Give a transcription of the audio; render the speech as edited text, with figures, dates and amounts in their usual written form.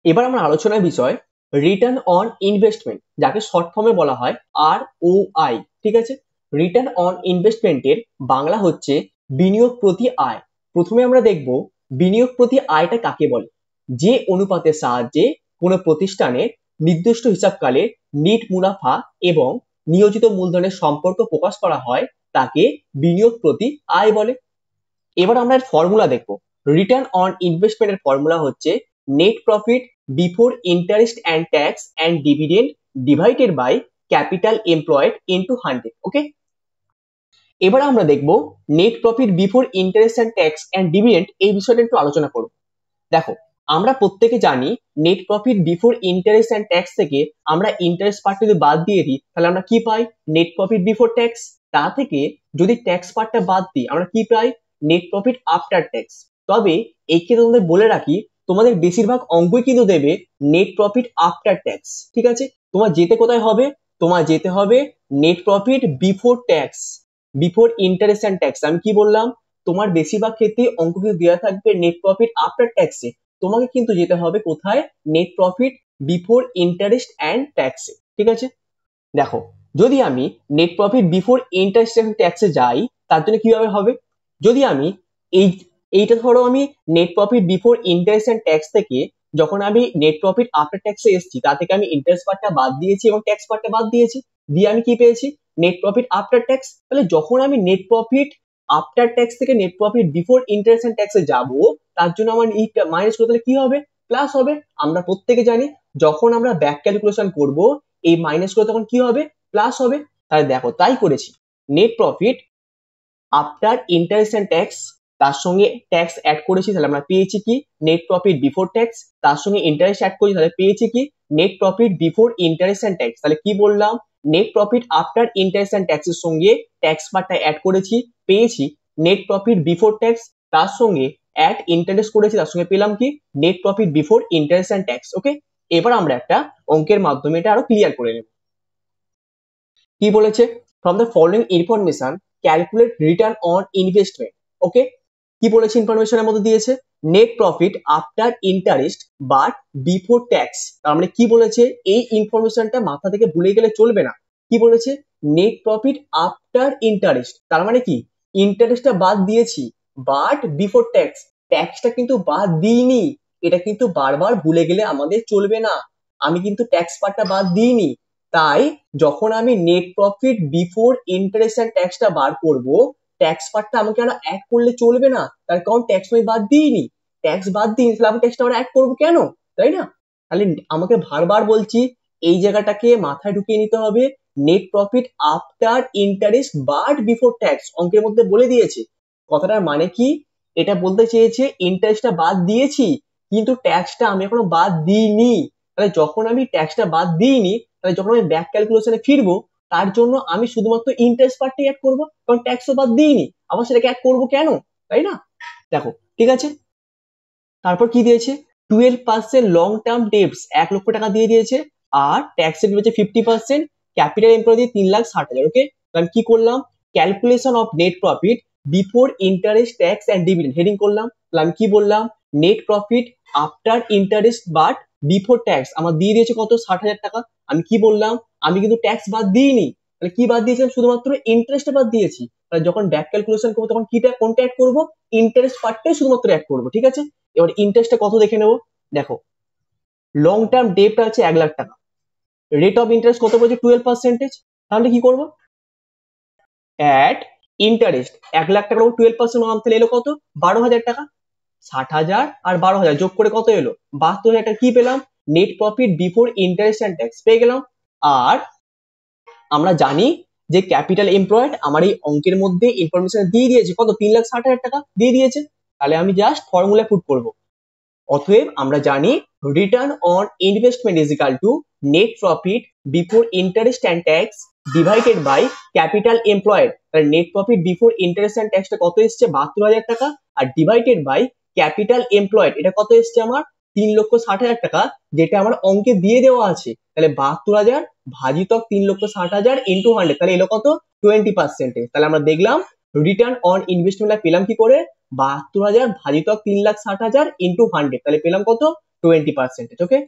এবার আমরা আলোচনার বিষয় রিটার্ন অন ইনভেস্টমেন্ট, যাকে শর্ট ফর্মে বলা হয় ROI। ঠিক আছে, রিটার্ন অন ইনভেস্টমেন্টের বাংলা হচ্ছে বিনিয়োগ প্রতি আয়। প্রথমে আমরা দেখব বিনিয়োগ প্রতি আয়টা কাকে বলে। যে অনুপাতের সাহায্যে কোনো প্রতিষ্ঠানের নির্দিষ্ট হিসাবকালে নিট মুনাফা এবং নিয়োজিত মূলধনের সম্পর্ক প্রকাশ করা হয় তাকে বিনিয়োগ প্রতি আয় বলে। এবার আমরা এর ফর্মুলা দেখব। রিটার্ন অন ইনভেস্টমেন্টের ফর্মুলা হচ্ছে net profit before interest and tax and dividend divided by capital employed into 100। Okay, এবার আমরা দেখব net profit before interest and tax and dividend, এই বিষয়টা একটু আলোচনা করব। দেখো, আমরা প্রত্যেকে জানি net profit before interest and tax থেকে আমরা ইন্টারেস্ট পার্ট যদি বাদ দিয়ে দিই তাহলে আমরা কি পাই? Net profit before tax. তা থেকে যদি ট্যাক্স পার্টটা বাদ দিই আমরা কি পাই? Net profit after tax. তবে এই ক্ষেত্রে তোমাদের বলে রাখি, তোমাদের বেশিরভাগ অঙ্কই কিন্তু দেবে নেট প্রফিট আফটার ট্যাক্স। ঠিক আছে, তোমার যেতে কোথায় হবে? তোমার যেতে হবে net profit before tax, before interest and tax. আমি কি বললাম? তোমার বেশিরভাগ ক্ষেত্রে অঙ্ক কিন্তু দেওয়া থাকবে নেট প্রফিট আফটার ট্যাক্সে, তোমাকে কিন্তু যেতে হবে কোথায়? Net profit before interest and ট্যাক্সে। ঠিক আছে, দেখো যদি আমি net profit before interest and ট্যাক্সে যাই তার জন্য কিভাবে হবে? যদি আমি এইটা ধরো আমি net profit before interest and tax থেকে যখন আমি নেট প্রফিট আফটার ট্যাক্সে এসেছি তা থেকে আমি ইন্টারেস্ট পার্টটা বাদ দিয়েছি এবং ট্যাক্স পার্টটা বাদ দিয়েছি, দিয়ে আমি কি পেয়েছি? Net profit after tax. তাহলে যখন আমি নেট প্রফিট আফটার ট্যাক্স থেকে net profit before interest and ট্যাক্সে যাবো তার জন্য আমার এইটা মাইনাস করে তাহলে কি হবে? প্লাস হবে। আমরা প্রত্যেকে জানি যখন আমরা ব্যাক ক্যালকুলেশন করব এই মাইনাস করে তখন কি হবে? প্লাস হবে। তাহলে দেখো তাই করেছি, net profit after interest and tax, তার সঙ্গে ট্যাক্স অ্যাড করেছি, তাহলে আমরা পেয়েছি কি? Net profit before tax. তার সঙ্গে ইন্টারেস্ট অ্যাড করেছি, তাহলে পেয়েছি কি? Net profit before interest and tax. তাহলে কি বললাম? Net profit after interest and ট্যাক্সের সঙ্গে ট্যাক্স পার্টটা অ্যাড করেছি, পেয়েছি নেট প্রফিট বিফোর ট্যাক্স। তার সঙ্গে অ্যাড ইন্টারেস্ট করেছি, তার সঙ্গে পেলাম কি? Net profit before interest and tax. Okay, এবার আমরা একটা অঙ্কের মাধ্যমে এটা আরো ক্লিয়ার করে নেব। কি বলেছে? From the following information calculate return on investment. Okay, কি বলেছে? ইনফরমেশনের মধ্যে দিয়েছে net profit after interest but before tax. তার মানে কি বলেছে? এই ইনফরমেশনটা মাথা থেকে ভুলে গেলে চলবে না। কি বলেছে? নেট প্রফিট আফটার ইন্টারেস্ট, তার মানে কি? ইন্টারেস্টটা বাদ দিয়েছি বাট বিফোর ট্যাক্স, ট্যাক্সটা কিন্তু বাদ দিইনি। এটা কিন্তু বারবার ভুলে গেলে আমাদের চলবে না। আমি কিন্তু ট্যাক্স পার্টটা বাদ দিইনি। তাই যখন আমি net profit before interest and ট্যাক্সটা বার করব, ট্যাক্স পার্টটা আমাকে আর অ্যাড করলে চলবে না, তার কারণ ট্যাক্স আমি বাদ দিইনি। ট্যাক্স বাদ দিই তাহলে আমি ট্যাক্সটা আবার অ্যাড করবো কেন? তাই না? তাহলে আমাকে বারবার বলছি এই জায়গাটাকে মাথায় ঢুকিয়ে নিতে হবে, net profit after interest but before tax. অঙ্কের মধ্যে বলে দিয়েছে। কথাটার মানে কি? এটা বলতে চেয়েছে ইন্টারেস্টটা বাদ দিয়েছি কিন্তু ট্যাক্সটা আমি এখনো বাদ দিইনি। তাহলে যখন আমি ট্যাক্সটা বাদ দিইনি, তাহলে যখন আমি ব্যাক ক্যালকুলেশনে ফিরবো তার জন্য আমি শুধুমাত্র ইন্টারেস্ট পার্টটাই অ্যাড করবো, কারণ ট্যাক্সও বাদ দিইনি, আবার সেটাকে অ্যাড করবো কেন? তাই না? দেখো ঠিক আছে, তারপর কি দিয়েছে? 12% লং টার্ম ডেটস 1 লক্ষ টাকা দিয়ে দিয়েছে, আর ট্যাক্স রেট হচ্ছে 50%, ক্যাপিটাল এমপ্লয় দিয়ে 3,60,000। ওকে, আমি কি করলাম? Calculation of net profit before interest tax and dividend heading করলাম। তাহলে আমি কি বললাম? Net profit after interest but before tax আমার দিয়ে দিয়েছে কত? 60,000 টাকা। আমি কি বললাম? আমি কিন্তু ট্যাক্স বাদ দিইনি। তাহলে কি বাদ দিয়েছিলাম? শুধুমাত্র ইন্টারেস্ট বাদ দিয়েছি। তাহলে যখন ব্যাক ক্যালকুলেশন করবো তখন কোনটা অ্যাড করবো? ইন্টারেস্ট পার্টটাই শুধুমাত্র অ্যাড করবো। ঠিক আছে, এবার ইন্টারেস্টটা কত দেখে নেবো। দেখো, লং টার্ম ডেট আছে 1 লাখ টাকা, রেট অফ ইন্টারেস্ট কত বলছে? 12%। তাহলে কি করবো? অ্যাট ইন্টারেস্ট 1 লাখ টাকার উপর 12% নাম, তাহলে এলো কত? 12,000 টাকা। 60,000 আর 12,000 যোগ করে কত এলো? 72,000 টাকা। কি পেলাম? Net profit before interest and tax পেয়ে গেলাম। আর আমরা জানি যে ক্যাপিটাল এমপ্লয়েড আমার এই অঙ্কের মধ্যে ইনফরমেশন দিয়ে দিয়েছে কত? 3,60,000 টাকা দিয়ে দিয়েছে। তাহলে আমি জাস্ট ফর্মুলা পুট করবো। অতএব আমরা জানি return on investment is equal to net profit before interest and tax divided by capital employed. তাহলে net profit before interest and ট্যাক্সটা কত এসছে? 72,000 টাকা। আর ডিভাইডেড বাই ক্যাপিটাল এমপ্লয়েড এটা কত এসছে আমার? 3,60,000 টাকা, যেটা আমার অঙ্কে দিয়ে দেওয়া আছে। তাহলে 72,000 ভাজিতক 3,60,000 ইন্টু 100, তাহলে এলো কত? 20%। তাহলে আমরা দেখলাম রিটার্ন অন ইনভেস্টমেন্ট পেলাম কি করে? 72,000 ভাজিতক 3,60,000 ইন্টু 100, তাহলে পেলাম কত? 20%. ওকে,